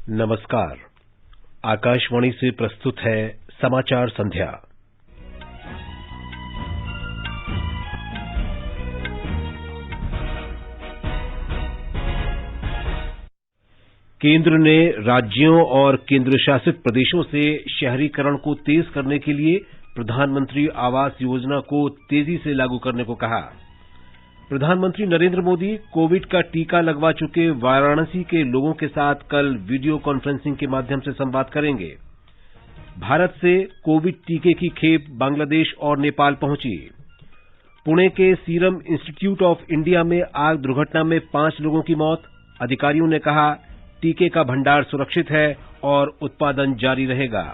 नमस्कार। आकाशवाणी से प्रस्तुत है समाचार संध्या। केंद्र ने राज्यों और केंद्र शासित प्रदेशों से शहरीकरण को तेज करने के लिए प्रधानमंत्री आवास योजना को तेजी से लागू करने को कहा। प्रधानमंत्री नरेंद्र मोदी कोविड का टीका लगवा चुके वाराणसी के लोगों के साथ कल वीडियो कॉन्फ्रेंसिंग के माध्यम से संवाद करेंगे। भारत से कोविड टीके की खेप बांग्लादेश और नेपाल पहुंची। पुणे के सीरम इंस्टीट्यूट ऑफ इंडिया में आग दुर्घटना में 5 लोगों की मौत। अधिकारियों ने कहा टीके का भंडार सुरक्षित है और उत्पादन जारी रहेगा।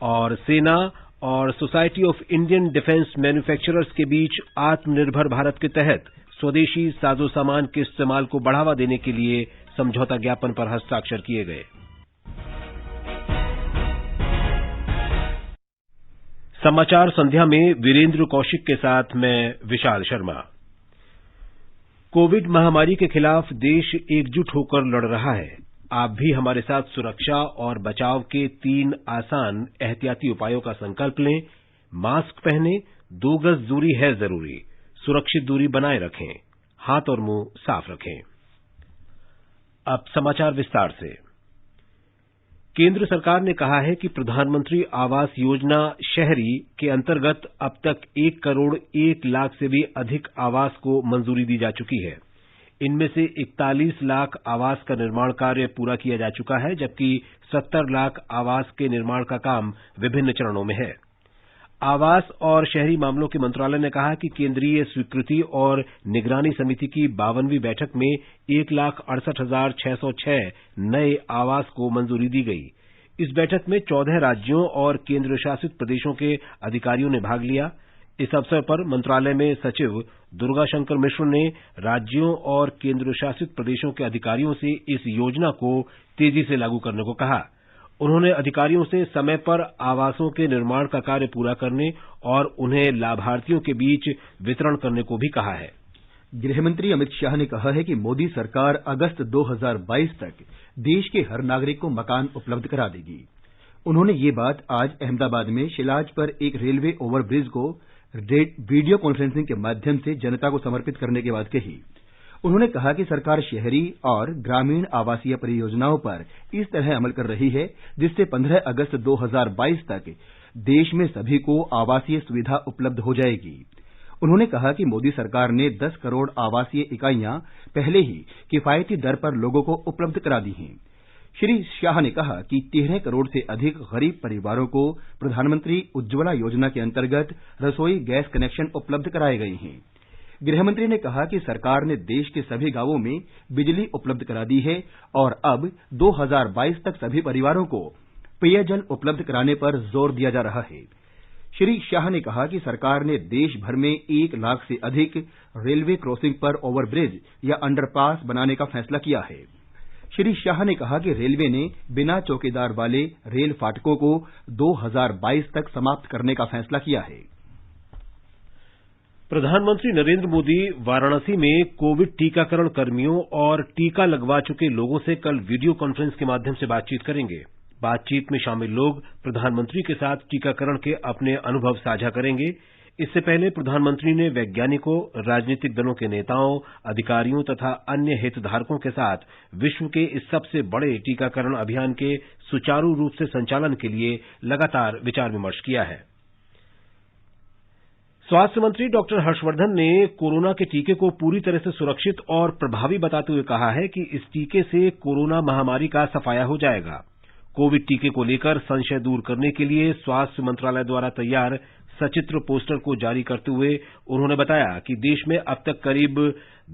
और सेना और society of Indian defence manufacturers के बीच आत्मनिर्भर भारत के तहत स्वदेशी साजो सामान के इस्तेमाल को बढ़ावा देने के लिए समझौता ज्ञापन पर हस्ताक्षर किए गए। समाचार संध्या में वीरेंद्र कौशिक के साथ मैं विशाल शर्मा। कोविड महामारी के खिलाफ देश एकजुट होकर लड़ रहा है। आप भी हमारे साथ सुरक्षा और बचाव के 3 आसान एहतियाती उपायों का संकल्प लें। मास्क पहनें, 2 गज दूरी है जरूरी, सुरक्षित दूरी बनाए रखें, हाथ और मुंह साफ रखें। अब समाचार विस्तार से। केंद्र सरकार ने कहा है कि प्रधानमंत्री आवास योजना शहरी के अंतर्गत अब तक 1 करोड़ 1 लाख से भी अधिक आवास को मंजूरी दी जा चुकी है। इनमें से 41 लाख आवास का निर्माण कार्य पूरा किया जा चुका है, जबकि 70 लाख आवास के निर्माण का काम विभिन्न चरणों में है। आवास और शहरी मामलों के मंत्रालय ने कहा कि केंद्रीय स्वीकृति और निगरानी समिति की 52वीं बैठक में 1,68,606 नए आवास को मंजूरी दी गई। इस बैठक में 14 राज्यों और केंद्र शासित प्रदेशों के अधिकारियों ने भाग लिया। इस अवसर पर मंत्रालय में सचिव दुर्गा शंकर मिश्र ने राज्यों और केंद्र शासित प्रदेशों के अधिकारियों से इस योजना को तेजी से लागू करने को कहा। उन्होंने अधिकारियों से समय पर आवासों के निर्माण का कार्य पूरा करने और उन्हें लाभार्थियों के बीच वितरण करने को भी कहा है। गृहमंत्री अमित शाह ने कहा है कि मोदी सरकार अगस्त 2022 तक देश के हर नागरिक को मकान उपलब्ध करा देगी। उन्होंने ये बात आज अहमदाबाद में शिलाज पर एक रेलवे ओवरब्रिज को वीडियो कॉन्फ्रेंसिंग के माध्यम से जनता को समर्पित करने के बाद कही। उन्होंने कहा कि सरकार शहरी और ग्रामीण आवासीय परियोजनाओं पर इस तरह अमल कर रही है जिससे 15 अगस्त 2022 तक देश में सभी को आवासीय सुविधा उपलब्ध हो जाएगी। उन्होंने कहा कि मोदी सरकार ने 10 करोड़ आवासीय इकाइयां पहले ही किफायती दर पर लोगों को उपलब्ध करा दी हैं। श्री शाह ने कहा कि 13 करोड़ से अधिक गरीब परिवारों को प्रधानमंत्री उज्ज्वला योजना के अंतर्गत रसोई गैस कनेक्शन उपलब्ध कराए गए हैं। गृहमंत्री ने कहा कि सरकार ने देश के सभी गांवों में बिजली उपलब्ध करा दी है और अब 2022 तक सभी परिवारों को पेयजल उपलब्ध कराने पर जोर दिया जा रहा है। श्री शाह ने कहा कि सरकार ने देश भर में 1 लाख से अधिक रेलवे क्रॉसिंग पर ओवरब्रिज या अंडरपास बनाने का फैसला किया है। श्री शाह ने कहा कि रेलवे ने बिना चौकीदार वाले रेल फाटकों को 2022 तक समाप्त करने का फैसला किया है। प्रधानमंत्री नरेंद्र मोदी वाराणसी में कोविड टीकाकरण कर्मियों और टीका लगवा चुके लोगों से कल वीडियो कॉन्फ्रेंस के माध्यम से बातचीत करेंगे। बातचीत में शामिल लोग प्रधानमंत्री के साथ टीकाकरण के अपने अनुभव साझा करेंगे। इससे पहले प्रधानमंत्री ने वैज्ञानिकों, राजनीतिक दलों के नेताओं, अधिकारियों तथा अन्य हितधारकों के साथ विश्व के इस सबसे बड़े टीकाकरण अभियान के सुचारू रूप से संचालन के लिए लगातार विचार विमर्श किया है। स्वास्थ्य मंत्री डॉक्टर हर्षवर्धन ने कोरोना के टीके को पूरी तरह से सुरक्षित और प्रभावी बताते हुए कहा है कि इस टीके से कोरोना महामारी का सफाया हो जाएगा। कोविड टीके को लेकर संशय दूर करने के लिए स्वास्थ्य मंत्रालय द्वारा तैयार सचित्र पोस्टर को जारी करते हुए उन्होंने बताया कि देश में अब तक करीब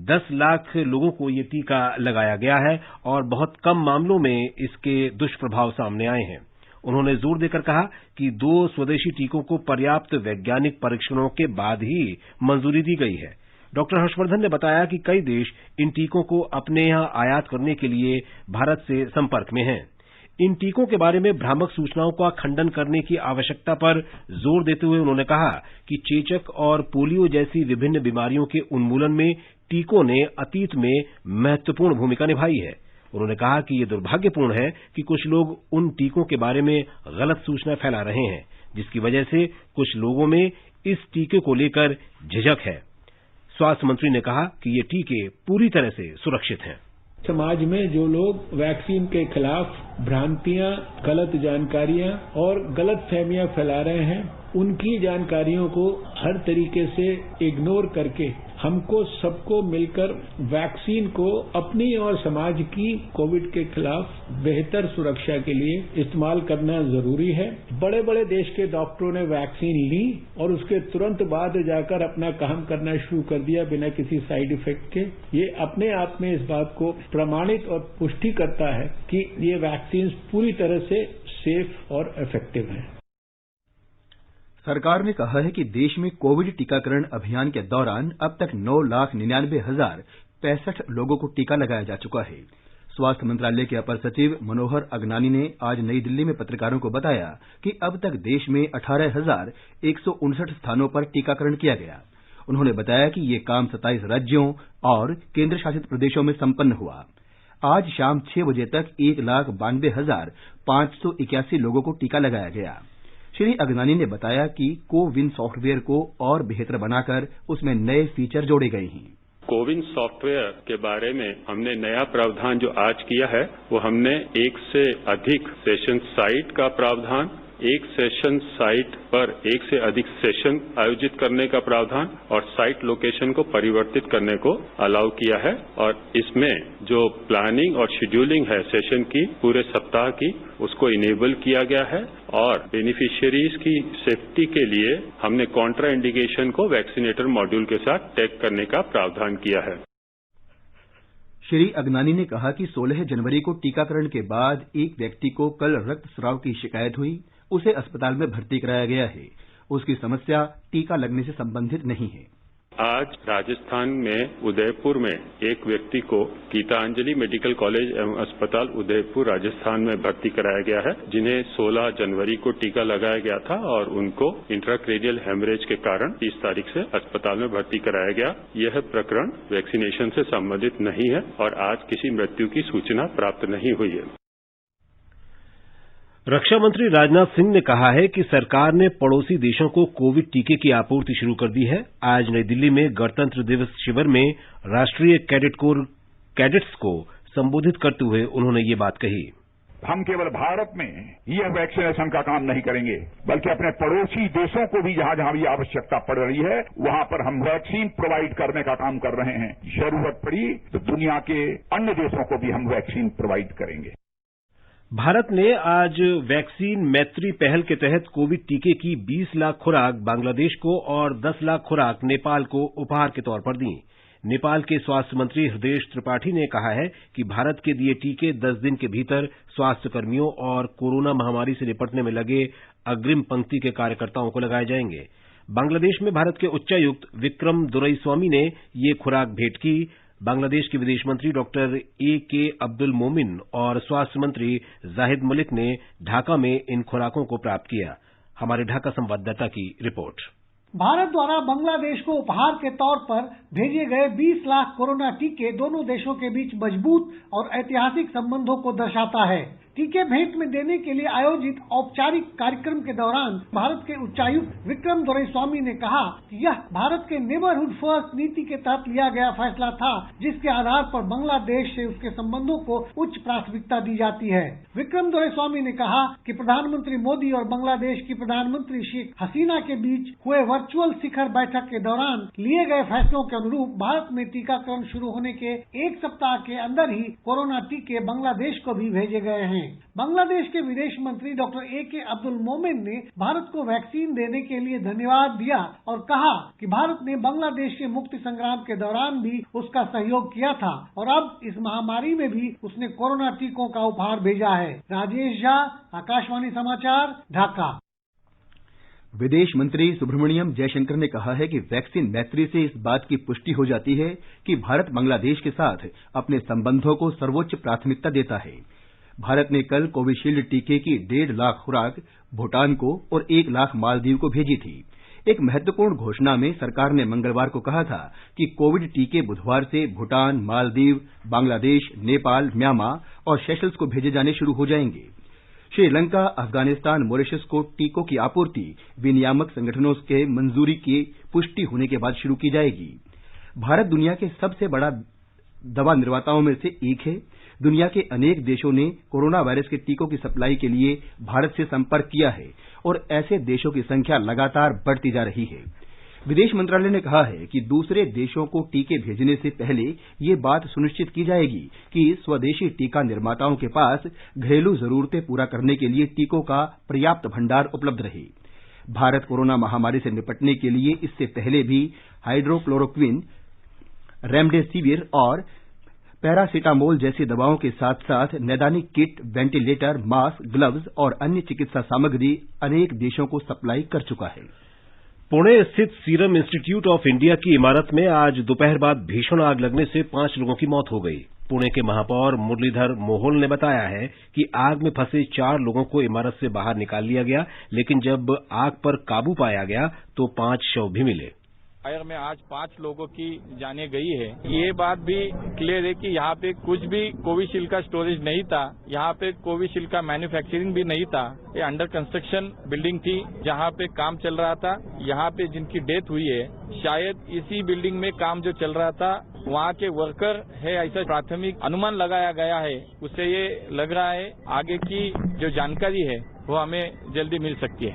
10 लाख लोगों को ये टीका लगाया गया है और बहुत कम मामलों में इसके दुष्प्रभाव सामने आए हैं। उन्होंने जोर देकर कहा कि 2 स्वदेशी टीकों को पर्याप्त वैज्ञानिक परीक्षणों के बाद ही मंजूरी दी गई है। डॉक्टर हर्षवर्धन ने बताया कि कई देश इन टीकों को अपने यहां आयात करने के लिए भारत से संपर्क में हैं। इन टीकों के बारे में भ्रामक सूचनाओं का खंडन करने की आवश्यकता पर जोर देते हुए उन्होंने कहा कि चेचक और पोलियो जैसी विभिन्न बीमारियों के उन्मूलन में टीकों ने अतीत में महत्वपूर्ण भूमिका निभाई है। उन्होंने कहा कि ये दुर्भाग्यपूर्ण है कि कुछ लोग उन टीकों के बारे में गलत सूचना फैला रहे हैं, जिसकी वजह से कुछ लोगों में इस टीके को लेकर झिझक है। स्वास्थ्य मंत्री ने कहा कि ये टीके पूरी तरह से सुरक्षित हैं। समाज में जो लोग वैक्सीन के खिलाफ भ्रांतियां, गलत जानकारियां और गलत फहमियां फैला रहे हैं, उनकी जानकारियों को हर तरीके से इग्नोर करके हमको सबको मिलकर वैक्सीन को अपनी और समाज की कोविड के खिलाफ बेहतर सुरक्षा के लिए इस्तेमाल करना जरूरी है। बड़े बड़े देश के डॉक्टरों ने वैक्सीन ली और उसके तुरंत बाद जाकर अपना काम करना शुरू कर दिया बिना किसी साइड इफेक्ट के। ये अपने आप में इस बात को प्रमाणित और पुष्टि करता है कि ये वैक्सीन पूरी तरह से सेफ और इफेक्टिव हैं। सरकार ने कहा है कि देश में कोविड टीकाकरण अभियान के दौरान अब तक 9,99,065 लोगों को टीका लगाया जा चुका है। स्वास्थ्य मंत्रालय के अपर सचिव मनोहर अगनानी ने आज नई दिल्ली में पत्रकारों को बताया कि अब तक देश में 18,159 स्थानों पर टीकाकरण किया गया। उन्होंने बताया कि ये काम 27 राज्यों और केंद्र शासित प्रदेशों में संपन्न हुआ। आज शाम 6 बजे तक 1,92,581 लोगों को टीका लगाया गया। श्री अगनानी ने बताया कि कोविन सॉफ्टवेयर को और बेहतर बनाकर उसमें नए फीचर जोड़े गए हैं। कोविन सॉफ्टवेयर के बारे में हमने नया प्रावधान जो आज किया है, वो हमने एक से अधिक सेशन साइट का प्रावधान, एक सेशन साइट पर एक से अधिक सेशन आयोजित करने का प्रावधान और साइट लोकेशन को परिवर्तित करने को अलाउ किया है। और इसमें जो प्लानिंग और शेड्यूलिंग है सेशन की पूरे सप्ताह की, उसको इनेबल किया गया है। और बेनिफिशियरीज की सेफ्टी के लिए हमने कॉन्ट्रा इंडिकेशन को वैक्सीनेटर मॉड्यूल के साथ टैग करने का प्रावधान किया है। श्री अगनानी ने कहा कि 16 जनवरी को टीकाकरण के बाद एक व्यक्ति को कल रक्तस्राव की शिकायत हुई, उसे अस्पताल में भर्ती कराया गया है। उसकी समस्या टीका लगने से संबंधित नहीं है। आज राजस्थान में उदयपुर में एक व्यक्ति को गीतांजलि मेडिकल कॉलेज एवं अस्पताल उदयपुर राजस्थान में भर्ती कराया गया है, जिन्हें 16 जनवरी को टीका लगाया गया था और उनको इंट्राक्रेनियल हेमरेज के कारण 30 तारीख से अस्पताल में भर्ती कराया गया। यह प्रकरण वैक्सीनेशन से संबंधित नहीं है और आज किसी मृत्यु की सूचना प्राप्त नहीं हुई है। रक्षा मंत्री राजनाथ सिंह ने कहा है कि सरकार ने पड़ोसी देशों को कोविड टीके की आपूर्ति शुरू कर दी है। आज नई दिल्ली में गणतंत्र दिवस शिविर में राष्ट्रीय कैडेट कोर कैडेट्स को संबोधित करते हुए उन्होंने ये बात कही। हम केवल भारत में यह वैक्सीनेशन का काम नहीं करेंगे, बल्कि अपने पड़ोसी देशों को भी जहां जहां भी आवश्यकता पड़ रही है, वहां पर हम वैक्सीन प्रोवाइड करने का काम कर रहे हैं। जरूरत पड़ी तो दुनिया के अन्य देशों को भी हम वैक्सीन प्रोवाइड करेंगे। भारत ने आज वैक्सीन मैत्री पहल के तहत कोविड टीके की 20 लाख खुराक बांग्लादेश को और 10 लाख खुराक नेपाल को उपहार के तौर पर दी। नेपाल के स्वास्थ्य मंत्री हृदयेश त्रिपाठी ने कहा है कि भारत के दिए टीके 10 दिन के भीतर स्वास्थ्यकर्मियों और कोरोना महामारी से निपटने में लगे अग्रिम पंक्ति के कार्यकर्ताओं को लगाए जाएंगे। बांग्लादेश में भारत के उच्चायुक्त विक्रम दुरईस्वामी ने ये खुराक भेंट की। बांग्लादेश के विदेश मंत्री डॉक्टर ए.के. अब्दुल मोमिन और स्वास्थ्य मंत्री जाहिद मलिक ने ढाका में इन खुराकों को प्राप्त किया। हमारे ढाका संवाददाता की रिपोर्ट। भारत द्वारा बांग्लादेश को उपहार के तौर पर भेजे गए 20 लाख कोरोना टीके दोनों देशों के बीच मजबूत और ऐतिहासिक संबंधों को दर्शाता है। टीके भेंट में देने के लिए आयोजित औपचारिक कार्यक्रम के दौरान भारत के उच्चायुक्त विक्रम दुरईस्वामी ने कहा कि यह भारत के नेबरहुड फर्स्ट नीति के तहत लिया गया फैसला था, जिसके आधार पर बांग्लादेश से उसके संबंधों को उच्च प्राथमिकता दी जाती है। विक्रम दुरईस्वामी ने कहा कि प्रधानमंत्री मोदी और बांग्लादेश की प्रधानमंत्री शेख हसीना के बीच हुए वर्चुअल शिखर बैठक के दौरान लिए गए फैसलों के अनुरूप भारत में टीकाकरण शुरू होने के एक सप्ताह के अंदर ही कोरोना टीके बांग्लादेश को भी भेजे गए हैं। बांग्लादेश के विदेश मंत्री डॉक्टर ए.के. अब्दुल मोमिन ने भारत को वैक्सीन देने के लिए धन्यवाद दिया और कहा कि भारत ने बांग्लादेश के मुक्ति संग्राम के दौरान भी उसका सहयोग किया था और अब इस महामारी में भी उसने कोरोना टीकों का उपहार भेजा है। राजेश झा, आकाशवाणी समाचार, ढाका। विदेश मंत्री सुब्रमण्यम जयशंकर ने कहा है कि वैक्सीन मैत्री से इस बात की पुष्टि हो जाती है कि भारत बांग्लादेश के साथ अपने संबंधों को सर्वोच्च प्राथमिकता देता है। भारत ने कल कोविशील्ड टीके की 1.5 लाख खुराक भूटान को और 1 लाख मालदीव को भेजी थी। एक महत्वपूर्ण घोषणा में सरकार ने मंगलवार को कहा था कि कोविड टीके बुधवार से भूटान, मालदीव, बांग्लादेश, नेपाल, म्यांमार और सेशल्स को भेजे जाने शुरू हो जाएंगे। श्रीलंका, अफगानिस्तान, मॉरिशस को टीकों की आपूर्ति विनियामक संगठनों के मंजूरी की पुष्टि होने के बाद शुरू की जाएगी। भारत दुनिया के सबसे बड़ा दवा निर्माताओं में से एक है। दुनिया के अनेक देशों ने कोरोना वायरस के टीकों की सप्लाई के लिए भारत से संपर्क किया है और ऐसे देशों की संख्या लगातार बढ़ती जा रही है। विदेश मंत्रालय ने कहा है कि दूसरे देशों को टीके भेजने से पहले ये बात सुनिश्चित की जाएगी कि स्वदेशी टीका निर्माताओं के पास घरेलू जरूरतें पूरा करने के लिए टीकों का पर्याप्त भंडार उपलब्ध रहे। भारत कोरोना महामारी से निपटने के लिए इससे पहले भी हाइड्रोक्लोरोक्विन, रेमडेसिविर और पैरासीटामोल जैसी दवाओं के साथ साथ नैदानिक किट, वेंटिलेटर, मास्क, ग्लव्स और अन्य चिकित्सा सामग्री अनेक देशों को सप्लाई कर चुका है। पुणे स्थित सीरम इंस्टीट्यूट ऑफ इंडिया की इमारत में आज दोपहर बाद भीषण आग लगने से 5 लोगों की मौत हो गई। पुणे के महापौर मुरलीधर मोहोल ने बताया है कि आग में फंसे 4 लोगों को इमारत से बाहर निकाल लिया गया, लेकिन जब आग पर काबू पाया गया तो 5 शव भी मिले। फायर में आज 5 लोगों की जानें गई है। ये बात भी क्लियर है कि यहाँ पे कुछ भी कोविशील्ड का स्टोरेज नहीं था, यहाँ पे कोविशील्ड का मैन्युफैक्चरिंग भी नहीं था। ये अंडर कंस्ट्रक्शन बिल्डिंग थी जहाँ पे काम चल रहा था। यहाँ पे जिनकी डेथ हुई है शायद इसी बिल्डिंग में काम जो चल रहा था वहाँ के वर्कर है, ऐसा प्राथमिक अनुमान लगाया गया है। उससे ये लग रहा है आगे की जो जानकारी है वो हमें जल्दी मिल सकती है।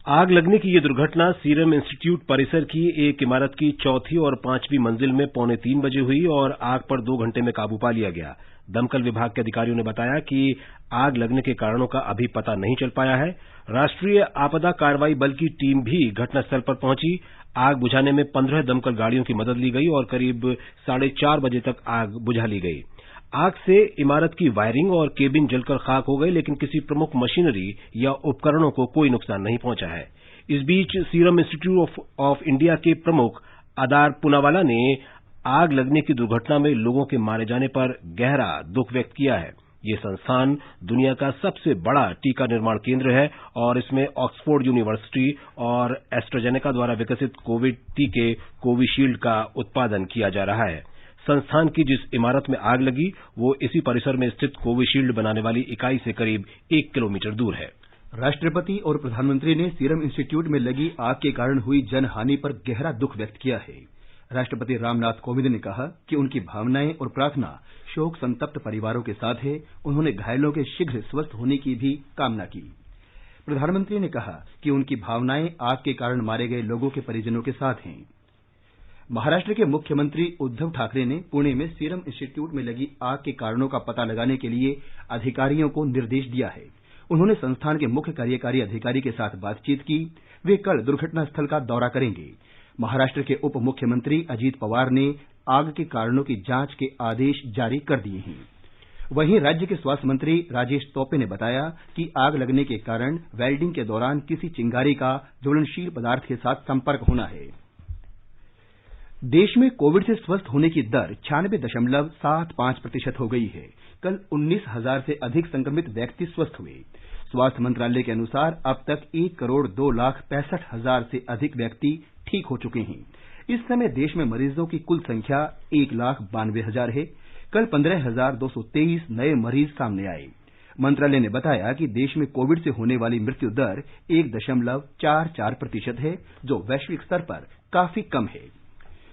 आग लगने की ये दुर्घटना सीरम इंस्टीट्यूट परिसर की एक इमारत की 4थी और 5वीं मंजिल में 2:45 बजे हुई और आग पर 2 घंटे में काबू पा लिया गया। दमकल विभाग के अधिकारियों ने बताया कि आग लगने के कारणों का अभी पता नहीं चल पाया है। राष्ट्रीय आपदा कार्रवाई बल की टीम भी घटनास्थल पर पहुंची। आग बुझाने में 15 दमकल गाड़ियों की मदद ली गई और करीब 4:30 बजे तक आग बुझा ली गई। आग से इमारत की वायरिंग और केबिन जलकर खाक हो गई, लेकिन किसी प्रमुख मशीनरी या उपकरणों को कोई नुकसान नहीं पहुंचा है। इस बीच सीरम इंस्टीट्यूट ऑफ इंडिया के प्रमुख अदार पूनावाला ने आग लगने की दुर्घटना में लोगों के मारे जाने पर गहरा दुख व्यक्त किया है। ये संस्थान दुनिया का सबसे बड़ा टीका निर्माण केंद्र है और इसमें ऑक्सफोर्ड यूनिवर्सिटी और एस्ट्राजेनेका द्वारा विकसित कोविड टीके कोविशील्ड का उत्पादन किया जा रहा है। संस्थान की जिस इमारत में आग लगी वो इसी परिसर में स्थित कोविशील्ड बनाने वाली इकाई से करीब 1 किलोमीटर दूर है। राष्ट्रपति और प्रधानमंत्री ने सीरम इंस्टीट्यूट में लगी आग के कारण हुई जनहानि पर गहरा दुख व्यक्त किया है। राष्ट्रपति रामनाथ कोविंद ने कहा कि उनकी भावनाएं और प्रार्थना शोक संतप्त परिवारों के साथ है। उन्होंने घायलों के शीघ्र स्वस्थ होने की भी कामना की। प्रधानमंत्री ने कहा कि उनकी भावनाएं आग के कारण मारे गए लोगों के परिजनों के साथ हैं। महाराष्ट्र के मुख्यमंत्री उद्धव ठाकरे ने पुणे में सीरम इंस्टीट्यूट में लगी आग के कारणों का पता लगाने के लिए अधिकारियों को निर्देश दिया है। उन्होंने संस्थान के मुख्य कार्यकारी अधिकारी के साथ बातचीत की। वे कल दुर्घटना स्थल का दौरा करेंगे। महाराष्ट्र के उप मुख्यमंत्री अजीत पवार ने आग के कारणों की जांच के आदेश जारी कर दिए हैं। वहीं राज्य के स्वास्थ्य मंत्री राजेश टोपे ने बताया कि आग लगने के कारण वेल्डिंग के दौरान किसी चिंगारी का ज्वलनशील पदार्थ के साथ संपर्क होना है। देश में कोविड से स्वस्थ होने की दर 96.75% हो गई है। कल 19,000 से अधिक संक्रमित व्यक्ति स्वस्थ हुए। स्वास्थ्य मंत्रालय के अनुसार अब तक 1,02,65,000 से अधिक व्यक्ति ठीक हो चुके हैं। इस समय देश में मरीजों की कुल संख्या 1,92,000 है। कल 15,223 नए मरीज सामने आए। मंत्रालय ने बताया कि देश में कोविड से होने वाली मृत्यु दर 1.44% है, जो वैश्विक स्तर पर काफी कम है।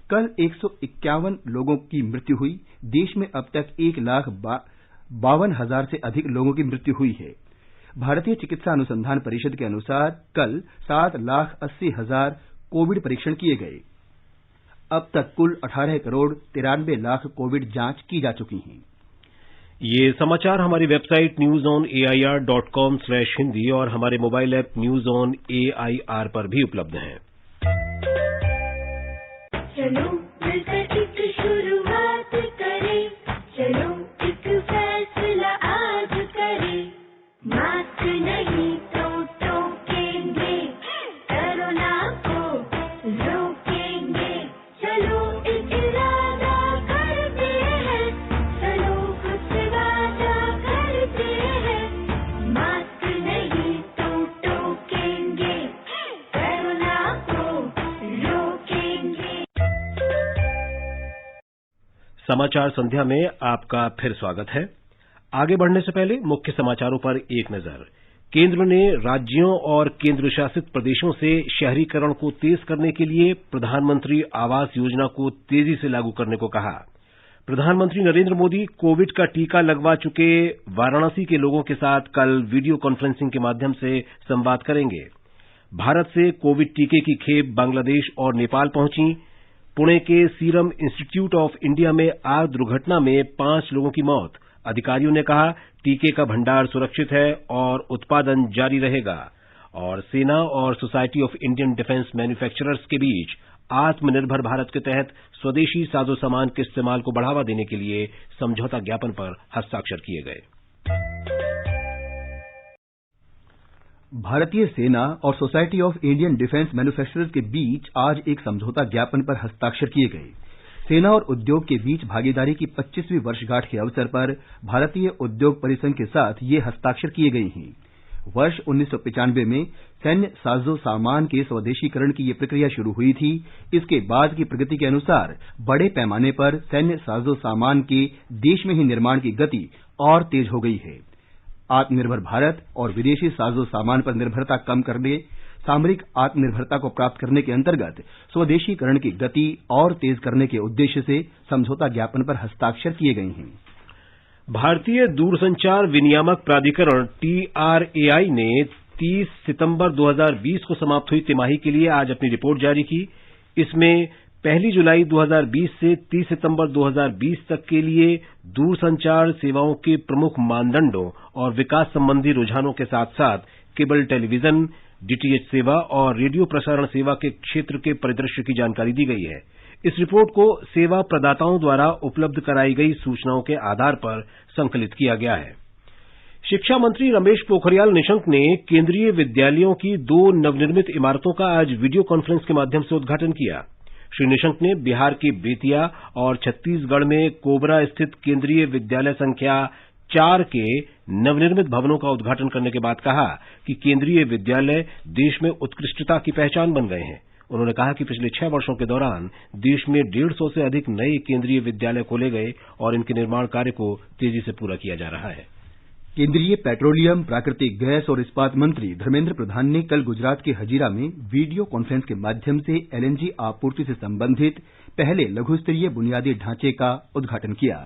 कल 151 लोगों की मृत्यु हुई। देश में अब तक 1,52,000 से अधिक लोगों की मृत्यु हुई है। भारतीय चिकित्सा अनुसंधान परिषद के अनुसार कल 7,80,000 कोविड परीक्षण किए गए। अब तक कुल 18,93,00,000 कोविड जांच की जा चुकी हैं। ये समाचार हमारी वेबसाइट newsonair.com/hindi और हमारे mobile app news on AIR पर भी उपलब्ध हैं। चलो मिलकर एक शुरुआत करें, चलो एक फैसला आज करें, मास्क नहीं तो टोकेंगे, कोरोना को रोकेंगे, चलो एक इरादा करते हैं, चलो खुद से वादा करते हैं, मास्क नहीं तो टोकेंगे, कोरोना समाचार संध्या में आपका फिर स्वागत है। आगे बढ़ने से पहले मुख्य समाचारों पर एक नजर। केंद्र ने राज्यों और केंद्र शासित प्रदेशों से शहरीकरण को तेज करने के लिए प्रधानमंत्री आवास योजना को तेजी से लागू करने को कहा। प्रधानमंत्री नरेंद्र मोदी कोविड का टीका लगवा चुके वाराणसी के लोगों के साथ कल वीडियो कॉन्फ्रेंसिंग के माध्यम से संवाद करेंगे। भारत से कोविड टीके की खेप बांग्लादेश और नेपाल पहुंची। पुणे के सीरम इंस्टीट्यूट ऑफ इंडिया में आग दुर्घटना में 5 लोगों की मौत। अधिकारियों ने कहा टीके का भंडार सुरक्षित है और उत्पादन जारी रहेगा। और सेना और society of Indian defence manufacturers के बीच आत्मनिर्भर भारत के तहत स्वदेशी साजो सामान के इस्तेमाल को बढ़ावा देने के लिए समझौता ज्ञापन पर हस्ताक्षर किए गए। भारतीय सेना और society of Indian defence manufacturers के बीच आज एक समझौता ज्ञापन पर हस्ताक्षर किए गए। सेना और उद्योग के बीच भागीदारी की 25वीं वर्षगांठ के अवसर पर भारतीय उद्योग परिसंघ के साथ ये हस्ताक्षर किए गए हैं। वर्ष 1995 में सैन्य साजो सामान के स्वदेशीकरण की ये प्रक्रिया शुरू हुई थी। इसके बाद की प्रगति के अनुसार बड़े पैमाने पर सैन्य साजो सामान के देश में ही निर्माण की गति और तेज हो गई है। आत्मनिर्भर भारत और विदेशी साजो सामान पर निर्भरता कम करने, सामरिक आत्मनिर्भरता को प्राप्त करने के अंतर्गत स्वदेशीकरण की गति और तेज करने के उद्देश्य से समझौता ज्ञापन पर हस्ताक्षर किए गए हैं। भारतीय दूरसंचार विनियामक प्राधिकरण TRAI ने 30 सितंबर 2020 को समाप्त हुई तिमाही के लिए आज अपनी रिपोर्ट जारी की। इसमें 1 जुलाई 2020 से 30 सितंबर 2020 तक के लिए दूरसंचार सेवाओं के प्रमुख मानदंडों और विकास संबंधी रुझानों के साथ साथ केबल टेलीविजन, DTH सेवा और रेडियो प्रसारण सेवा के क्षेत्र के परिदृश्य की जानकारी दी गई है। इस रिपोर्ट को सेवा प्रदाताओं द्वारा उपलब्ध कराई गई सूचनाओं के आधार पर संकलित किया गया है। शिक्षा मंत्री रमेश पोखरियाल निशंक ने केंद्रीय विद्यालयों की 2 नवनिर्मित इमारतों का आज वीडियो कॉन्फ्रेंस के माध्यम से उद्घाटन किया। श्री निशंक ने बिहार के बेतिया और छत्तीसगढ़ में कोबरा स्थित केंद्रीय विद्यालय संख्या 4 के नवनिर्मित भवनों का उद्घाटन करने के बाद कहा कि केंद्रीय विद्यालय देश में उत्कृष्टता की पहचान बन गए हैं। उन्होंने कहा कि पिछले 6 वर्षों के दौरान देश में 150 से अधिक नए केंद्रीय विद्यालय खोले गए और इनके निर्माण कार्य को तेजी से पूरा किया जा रहा है। केंद्रीय पेट्रोलियम, प्राकृतिक गैस और इस्पात मंत्री धर्मेंद्र प्रधान ने कल गुजरात के हजीरा में वीडियो कॉन्फ्रेंस के माध्यम से LNG आपूर्ति से संबंधित पहले लघु स्तरीय बुनियादी ढांचे का उद्घाटन किया।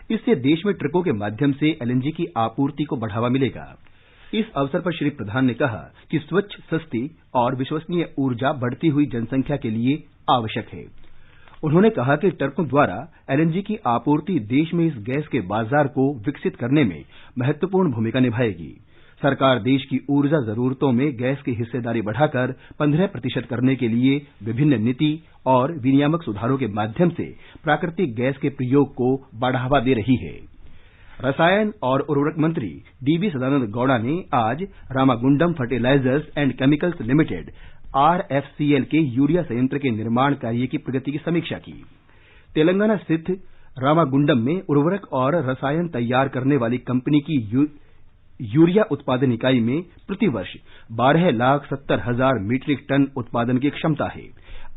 इससे देश में ट्रकों के माध्यम से LNG की आपूर्ति को बढ़ावा मिलेगा। इस अवसर पर श्री प्रधान ने कहा कि स्वच्छ, सस्ती और विश्वसनीय ऊर्जा बढ़ती हुई जनसंख्या के लिए आवश्यक है। उन्होंने कहा कि ट्रकों द्वारा LNG की आपूर्ति देश में इस गैस के बाजार को विकसित करने में महत्वपूर्ण भूमिका निभाएगी। सरकार देश की ऊर्जा जरूरतों में गैस की हिस्सेदारी बढ़ाकर 15% करने के लिए विभिन्न नीति और विनियामक सुधारों के माध्यम से प्राकृतिक गैस के प्रयोग को बढ़ावा दे रही है। रसायन और उर्वरक मंत्री DV सदानंद गौड़ा ने आज Ramagundam fertilisers and chemicals limited RFCL के यूरिया संयंत्र के निर्माण कार्य की प्रगति की समीक्षा की। तेलंगाना स्थित रामागुंडम में उर्वरक और रसायन तैयार करने वाली कंपनी की यूरिया उत्पादन इकाई में प्रतिवर्ष 12,70,000 मीट्रिक टन उत्पादन की क्षमता है।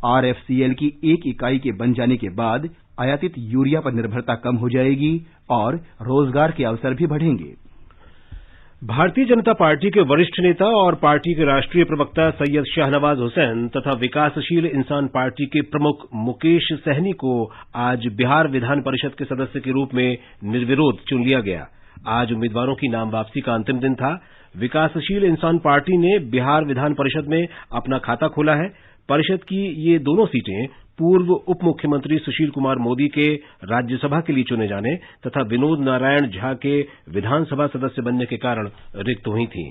RFCL की एक इकाई के बन जाने के बाद आयातित यूरिया पर निर्भरता कम हो जाएगी और रोजगार के अवसर भी बढ़ेंगे। भारतीय जनता पार्टी के वरिष्ठ नेता और पार्टी के राष्ट्रीय प्रवक्ता सैयद शाहनवाज हुसैन तथा विकासशील इंसान पार्टी के प्रमुख मुकेश सहनी को आज बिहार विधान परिषद के सदस्य के रूप में निर्विरोध चुन लिया गया। आज उम्मीदवारों की नाम वापसी का अंतिम दिन था। विकासशील इंसान पार्टी ने बिहार विधान परिषद में अपना खाता खोला है। परिषद की ये दोनों सीटें पूर्व उप मुख्यमंत्री सुशील कुमार मोदी के राज्यसभा के लिए चुने जाने तथा विनोद नारायण झा के विधानसभा सदस्य बनने के कारण रिक्त हुई थीं।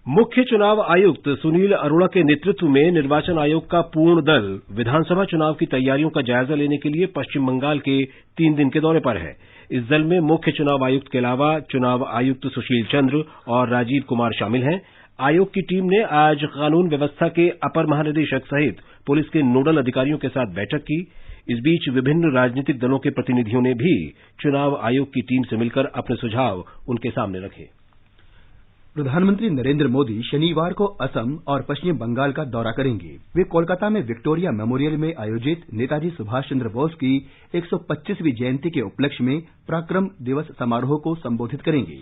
मुख्य चुनाव आयुक्त सुनील अरोड़ा के नेतृत्व में निर्वाचन आयोग का पूर्ण दल विधानसभा चुनाव की तैयारियों का जायजा लेने के लिए पश्चिम बंगाल के 3 दिन के दौरे पर है। इस दल में मुख्य चुनाव आयुक्त के अलावा चुनाव आयुक्त सुशील चंद्र और राजीव कुमार शामिल हैं। आयोग की टीम ने आज कानून व्यवस्था के अपर महानिदेशक सहित पुलिस के नोडल अधिकारियों के साथ बैठक की। इस बीच विभिन्न राजनीतिक दलों के प्रतिनिधियों ने भी चुनाव आयोग की टीम से मिलकर अपने सुझाव उनके सामने रखे। प्रधानमंत्री नरेंद्र मोदी शनिवार को असम और पश्चिम बंगाल का दौरा करेंगे। वे कोलकाता में विक्टोरिया मेमोरियल में आयोजित नेताजी सुभाष चंद्र बोस की 125वीं जयंती के उपलक्ष्य में पराक्रम दिवस समारोह को संबोधित करेंगे।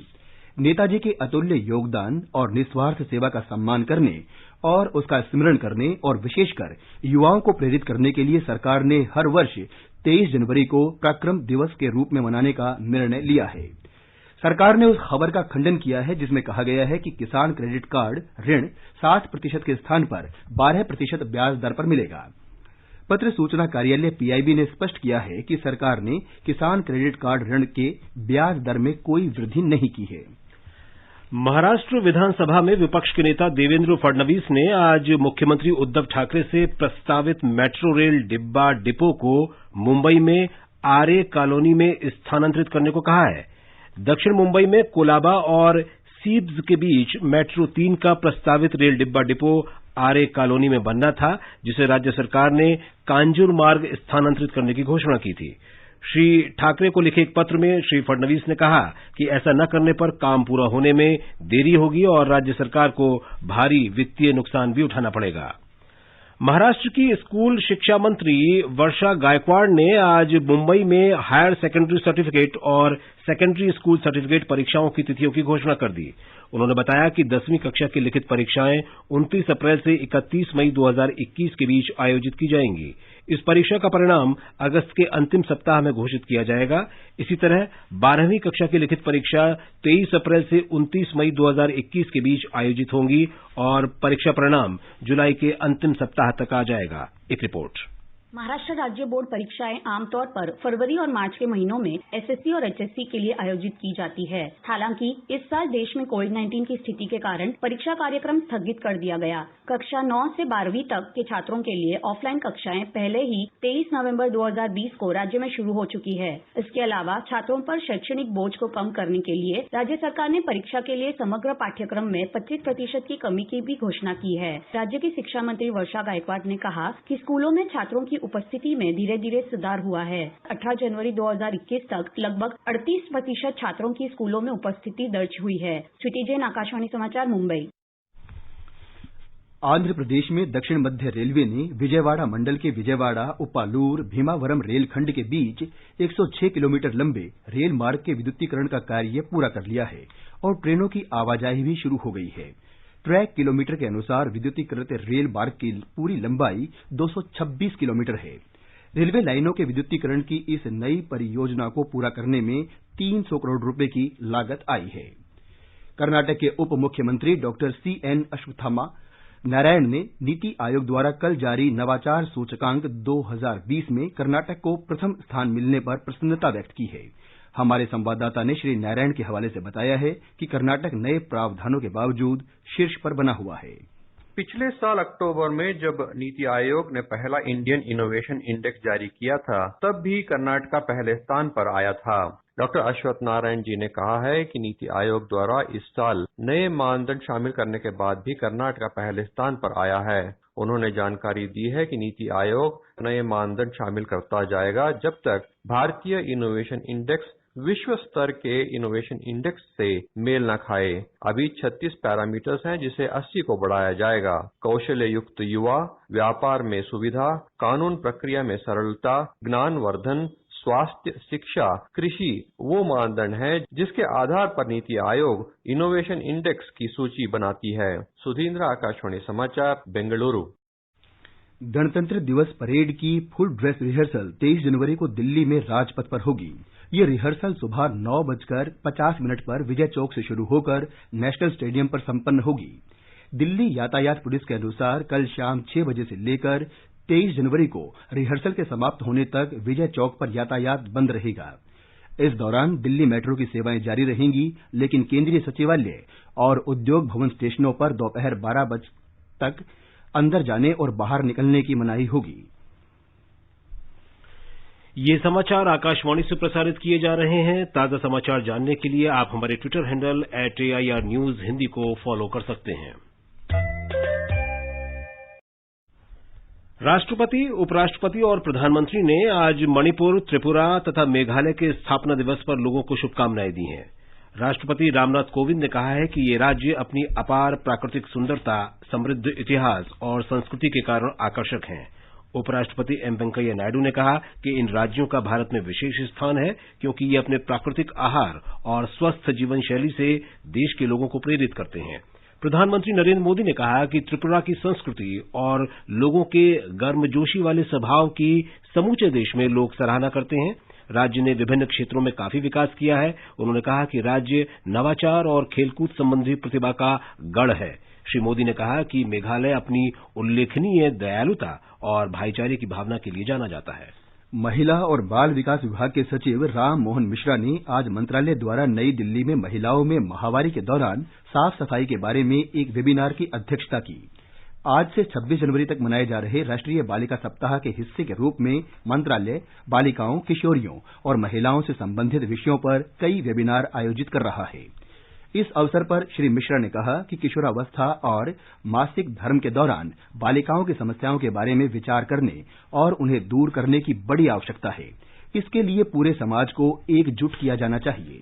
नेताजी के अतुल्य योगदान और निस्वार्थ सेवा का सम्मान करने और उसका स्मरण करने और विशेषकर युवाओं को प्रेरित करने के लिए सरकार ने हर वर्ष 23 जनवरी को पराक्रम दिवस के रूप में मनाने का निर्णय लिया है। सरकार ने उस खबर का खंडन किया है जिसमें कहा गया है कि किसान क्रेडिट कार्ड ऋण 60% के स्थान पर 12% ब्याज दर पर मिलेगा। पत्र सूचना कार्यालय पीआईबी ने स्पष्ट किया है कि सरकार ने किसान क्रेडिट कार्ड ऋण के ब्याज दर में कोई वृद्धि नहीं की है। महाराष्ट्र विधानसभा में विपक्ष के नेता देवेंद्र फडणवीस ने आज मुख्यमंत्री उद्धव ठाकरे से प्रस्तावित मेट्रो रेल डिब्बा डिपो को मुंबई में आरे कॉलोनी में स्थानांतरित करने को कहा है। दक्षिण मुंबई में कोलाबा और सीब्स के बीच मेट्रो 3 का प्रस्तावित रेल डिब्बा डिपो आरे कॉलोनी में बनना था, जिसे राज्य सरकार ने कांजूर मार्ग स्थानांतरित करने की घोषणा की थी। श्री ठाकरे को लिखे एक पत्र में श्री फडणवीस ने कहा कि ऐसा न करने पर काम पूरा होने में देरी होगी और राज्य सरकार को भारी वित्तीय नुकसान भी उठाना पड़ेगा। महाराष्ट्र की स्कूल शिक्षा मंत्री वर्षा गायकवाड़ ने आज मुंबई में हायर सेकेंडरी सर्टिफिकेट और सेकेंडरी स्कूल सर्टिफिकेट परीक्षाओं की तिथियों की घोषणा कर दी। उन्होंने बताया कि 10वीं कक्षा की लिखित परीक्षाएं 29 अप्रैल से 31 मई 2021 के बीच आयोजित की जाएंगी। इस परीक्षा का परिणाम अगस्त के अंतिम सप्ताह में घोषित किया जाएगा। इसी तरह 12वीं कक्षा की लिखित परीक्षा 23 अप्रैल से 29 मई 2021 के बीच आयोजित होंगी और परीक्षा परिणाम जुलाई के अंतिम सप्ताह तक आ जाएगा। एक रिपोर्ट। महाराष्ट्र राज्य बोर्ड परीक्षाएं आमतौर पर फरवरी और मार्च के महीनों में एसएससी और एचएससी के लिए आयोजित की जाती है। हालांकि इस साल देश में कोविड-19 की स्थिति के कारण परीक्षा कार्यक्रम स्थगित कर दिया गया। कक्षा 9 से 12वीं तक के छात्रों के लिए ऑफलाइन कक्षाएं पहले ही 23 नवंबर 2020 को राज्य में शुरू हो चुकी है। इसके अलावा छात्रों पर शैक्षणिक बोझ को कम करने के लिए राज्य सरकार ने परीक्षा के लिए समग्र पाठ्यक्रम में 25% की कमी की भी घोषणा की है। राज्य की शिक्षा मंत्री वर्षा गायकवाड़ ने कहा कि स्कूलों में छात्रों की उपस्थिति में धीरे धीरे सुधार हुआ है। 18 जनवरी 2021 तक लगभग 38% छात्रों की स्कूलों में उपस्थिति दर्ज हुई है। स्वीटी जैन, आकाशवाणी समाचार, मुंबई। आंध्र प्रदेश में दक्षिण मध्य रेलवे ने विजयवाड़ा मंडल के विजयवाड़ा उपालूर भीमावरम रेलखंड के बीच 106 किलोमीटर लंबे रेल मार्ग के विद्युतीकरण का कार्य पूरा कर लिया है और ट्रेनों की आवाजाही भी शुरू हो गई है। ट्रैक किलोमीटर के अनुसार विद्युतीकृत रेल मार्ग की पूरी लंबाई 226 किलोमीटर है। रेलवे लाइनों के विद्युतीकरण की इस नई परियोजना को पूरा करने में 300 करोड़ रुपए की लागत आई है। कर्नाटक के उप मुख्यमंत्री डॉक्टर सीएन अश्वत्थामा नारायण ने नीति आयोग द्वारा कल जारी नवाचार सूचकांक 2020 में कर्नाटक को प्रथम स्थान मिलने पर प्रसन्नता व्यक्त की है। हमारे संवाददाता ने श्री नारायण के हवाले से बताया है कि कर्नाटक नए प्रावधानों के बावजूद शीर्ष पर बना हुआ है। पिछले साल अक्टूबर में जब नीति आयोग ने पहला इंडियन इनोवेशन इंडेक्स जारी किया था, तब भी कर्नाटक पहले स्थान पर आया था। डॉक्टर अश्वत्थ नारायण जी ने कहा है कि नीति आयोग द्वारा इस साल नए मानदंड शामिल करने के बाद भी कर्नाटक पहले स्थान पर आया है। उन्होंने जानकारी दी है कि नीति आयोग नए मानदंड शामिल करता जाएगा जब तक भारतीय इनोवेशन इंडेक्स विश्व स्तर के इनोवेशन इंडेक्स से मेल न खाए। अभी 36 पैरामीटर्स हैं जिसे 80 को बढ़ाया जाएगा। कौशल्य युक्त युवा, व्यापार में सुविधा, कानून प्रक्रिया में सरलता, ज्ञानवर्धन, स्वास्थ्य, शिक्षा, कृषि वो मानदंड हैं जिसके आधार पर नीति आयोग इनोवेशन इंडेक्स की सूची बनाती है। सुधींद्र, आकाशवाणी समाचार, बेंगलुरु। गणतंत्र दिवस परेड की फुल ड्रेस रिहर्सल 23 जनवरी को दिल्ली में राजपथ पर होगी। ये रिहर्सल सुबह 9:50 पर विजय चौक से शुरू होकर नेशनल स्टेडियम पर संपन्न होगी। दिल्ली यातायात पुलिस के अनुसार कल शाम 6 बजे से लेकर 23 जनवरी को रिहर्सल के समाप्त होने तक विजय चौक पर यातायात बंद रहेगा। इस दौरान दिल्ली मेट्रो की सेवाएं जारी रहेंगी, लेकिन केंद्रीय सचिवालय और उद्योग भवन स्टेशनों पर दोपहर 12 बजे तक अंदर जाने और बाहर निकलने की मनाही होगी। ये समाचार आकाशवाणी से प्रसारित किए जा रहे हैं। ताजा समाचार जानने के लिए आप हमारे Twitter handle @AIR News Hindi को फॉलो कर सकते हैं। राष्ट्रपति, उपराष्ट्रपति और प्रधानमंत्री ने आज मणिपुर, त्रिपुरा तथा मेघालय के स्थापना दिवस पर लोगों को शुभकामनाएं दी हैं। राष्ट्रपति रामनाथ कोविंद ने कहा है कि ये राज्य अपनी अपार प्राकृतिक सुंदरता, समृद्ध इतिहास और संस्कृति के कारण आकर्षक हैं। उपराष्ट्रपति एम वेंकैया नायडू ने कहा कि इन राज्यों का भारत में विशेष स्थान है क्योंकि ये अपने प्राकृतिक आहार और स्वस्थ जीवन शैली से देश के लोगों को प्रेरित करते हैं। प्रधानमंत्री नरेंद्र मोदी ने कहा कि त्रिपुरा की संस्कृति और लोगों के गर्मजोशी वाले स्वभाव की समूचे देश में लोग सराहना करते हैं। राज्य ने विभिन्न क्षेत्रों में काफी विकास किया है। उन्होंने कहा कि राज्य नवाचार और खेलकूद संबंधी प्रतिभा का गढ़ है। श्री मोदी ने कहा कि मेघालय अपनी उल्लेखनीय दयालुता और भाईचारे की भावना के लिए जाना जाता है। महिला और बाल विकास विभाग के सचिव राम मोहन मिश्रा ने आज मंत्रालय द्वारा नई दिल्ली में महिलाओं में माहवारी के दौरान साफ सफाई के बारे में एक वेबिनार की अध्यक्षता की। आज से 26 जनवरी तक मनाए जा रहे राष्ट्रीय बालिका सप्ताह के हिस्से के रूप में मंत्रालय बालिकाओं, किशोरियों और महिलाओं से संबंधित विषयों पर कई वेबिनार आयोजित कर रहा है। इस अवसर पर श्री मिश्रा ने कहा कि किशोरावस्था और मासिक धर्म के दौरान बालिकाओं की समस्याओं के बारे में विचार करने और उन्हें दूर करने की बड़ी आवश्यकता है। इसके लिए पूरे समाज को एकजुट किया जाना चाहिए।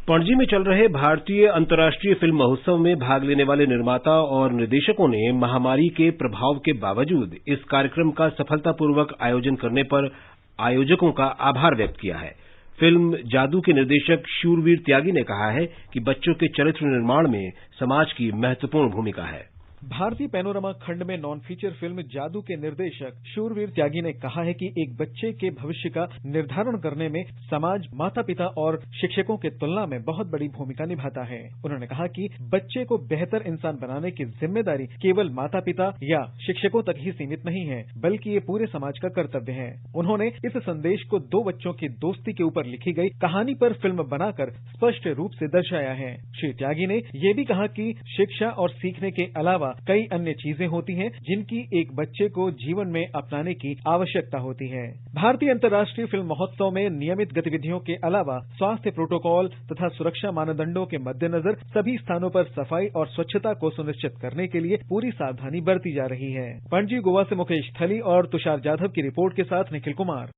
पणजी में चल रहे भारतीय अंतर्राष्ट्रीय फिल्म महोत्सव में भाग लेने वाले निर्माता और निर्देशकों ने महामारी के प्रभाव के बावजूद इस कार्यक्रम का सफलतापूर्वक आयोजन करने पर आयोजकों का आभार व्यक्त किया है। फिल्म जादू के निर्देशक शूरवीर त्यागी ने कहा है कि बच्चों के चरित्र निर्माण में समाज की महत्वपूर्ण भूमिका है। भारतीय पैनोरमा खंड में नॉन फीचर फिल्म जादू के निर्देशक शूरवीर त्यागी ने कहा है कि एक बच्चे के भविष्य का निर्धारण करने में समाज, माता पिता और शिक्षकों की तुलना में बहुत बड़ी भूमिका निभाता है। उन्होंने कहा कि बच्चे को बेहतर इंसान बनाने की जिम्मेदारी केवल माता पिता या शिक्षकों तक ही सीमित नहीं है, बल्कि ये पूरे समाज का कर्तव्य है। उन्होंने इस संदेश को दो बच्चों की दोस्ती के ऊपर लिखी गई कहानी पर फिल्म बनाकर स्पष्ट रूप से दर्शाया है। श्री त्यागी ने यह भी कहा कि शिक्षा और सीखने के अलावा कई अन्य चीजें होती हैं जिनकी एक बच्चे को जीवन में अपनाने की आवश्यकता होती है। भारतीय अंतर्राष्ट्रीय फिल्म महोत्सव में नियमित गतिविधियों के अलावा स्वास्थ्य प्रोटोकॉल तथा सुरक्षा मानदंडों के मद्देनजर सभी स्थानों पर सफाई और स्वच्छता को सुनिश्चित करने के लिए पूरी सावधानी बरती जा रही है। पणजी, गोवा से मुकेश थली और तुषार जाधव की रिपोर्ट के साथ निखिल कुमार।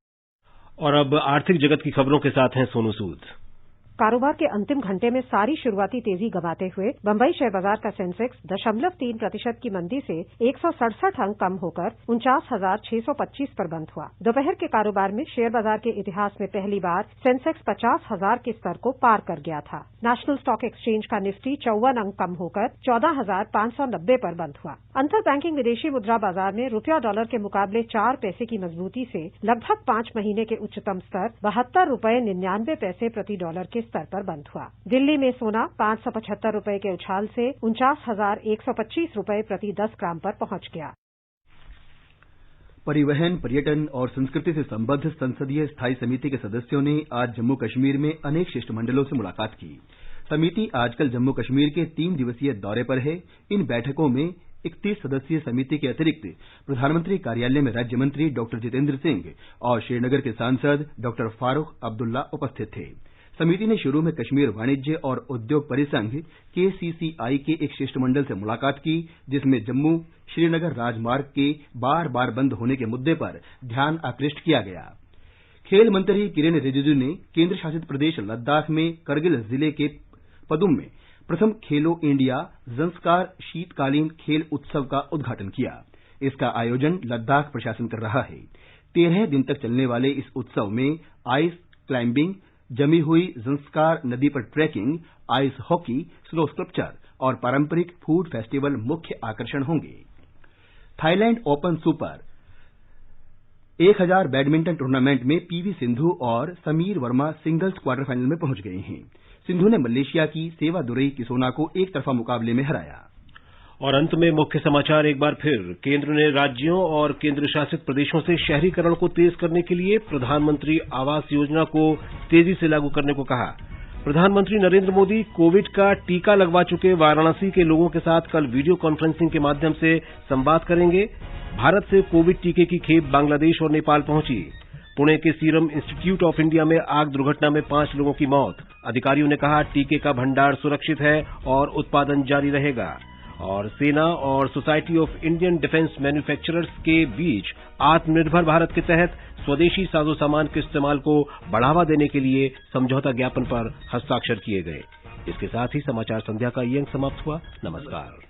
और अब आर्थिक जगत की खबरों के साथ हैं सोनू सूद। कारोबार के अंतिम घंटे में सारी शुरुआती तेजी गंवाते हुए बंबई शेयर बाजार का सेंसेक्स 0.3% की मंदी से 167 अंक कम होकर 49,625 पर बंद हुआ। दोपहर के कारोबार में शेयर बाजार के इतिहास में पहली बार सेंसेक्स 50,000 के स्तर को पार कर गया था। नेशनल स्टॉक एक्सचेंज का निफ्टी 54 अंक कम होकर 14,590 पर बंद हुआ। अंतर बैंकिंग विदेशी मुद्रा बाजार में रुपया डॉलर के मुकाबले 4 पैसे की मजबूती से लगभग 5 महीने के उच्चतम स्तर 72 रुपये 99 पैसे प्रति डॉलर के स्तर पर बंद हुआ। दिल्ली में सोना 575 रुपए के उछाल से 49,125 रुपए प्रति 10 ग्राम पर पहुंच गया। परिवहन, पर्यटन और संस्कृति से संबद्ध संसदीय स्थायी समिति के सदस्यों ने आज जम्मू कश्मीर में अनेक शिष्टमंडलों से मुलाकात की। समिति आजकल जम्मू कश्मीर के 3 दिवसीय दौरे पर है। इन बैठकों में 31 सदस्यीय समिति के अतिरिक्त प्रधानमंत्री कार्यालय में राज्य मंत्री डॉक्टर जितेंद्र सिंह और श्रीनगर के सांसद डॉक्टर फारूक अब्दुल्ला उपस्थित थे। समिति ने शुरू में कश्मीर वाणिज्य और उद्योग परिसंघ KCCI के एक शिष्टमंडल से मुलाकात की, जिसमें जम्मू श्रीनगर राजमार्ग के बार बार बंद होने के मुद्दे पर ध्यान आकृष्ट किया गया। खेल मंत्री किरेन रिजिजू ने केंद्र शासित प्रदेश लद्दाख में करगिल जिले के पदुम में प्रथम खेलो इंडिया ज़ंस्कार शीतकालीन खेल उत्सव का उद्घाटन किया। इसका आयोजन लद्दाख प्रशासन कर रहा है। 13 दिन तक चलने वाले इस उत्सव में आइस क्लाइंबिंग, जमी हुई ज़ंस्कार नदी पर trekking, ice hockey, snow sculpture और पारंपरिक फूड फेस्टिवल मुख्य आकर्षण होंगे। Thailand Open Super 1000 badminton tournament में पीवी सिंधु और Sameer Verma singles quarter final में पहुंच गए हैं। सिंधु ने मलेशिया की सेवादुरई किसोना को एक तरफा मुकाबले में हराया। और अंत में मुख्य समाचार एक बार फिर। केंद्र ने राज्यों और केंद्र शासित प्रदेशों से शहरीकरण को तेज करने के लिए प्रधानमंत्री आवास योजना को तेजी से लागू करने को कहा। प्रधानमंत्री नरेंद्र मोदी कोविड का टीका लगवा चुके वाराणसी के लोगों के साथ कल वीडियो कॉन्फ्रेंसिंग के माध्यम से संवाद करेंगे। भारत से कोविड टीके की खेप बांग्लादेश और नेपाल पहुंची। पुणे के सीरम इंस्टीट्यूट ऑफ इंडिया में आग दुर्घटना में 5 लोगों की मौत। अधिकारियों ने कहा टीके का भंडार सुरक्षित है और उत्पादन जारी रहेगा। और सेना और society of Indian defence manufacturers के बीच आत्मनिर्भर भारत के तहत स्वदेशी साजो सामान के इस्तेमाल को बढ़ावा देने के लिए समझौता ज्ञापन पर हस्ताक्षर किए गए। इसके साथ ही समाचार संध्या का ये अंक समाप्त हुआ। नमस्कार।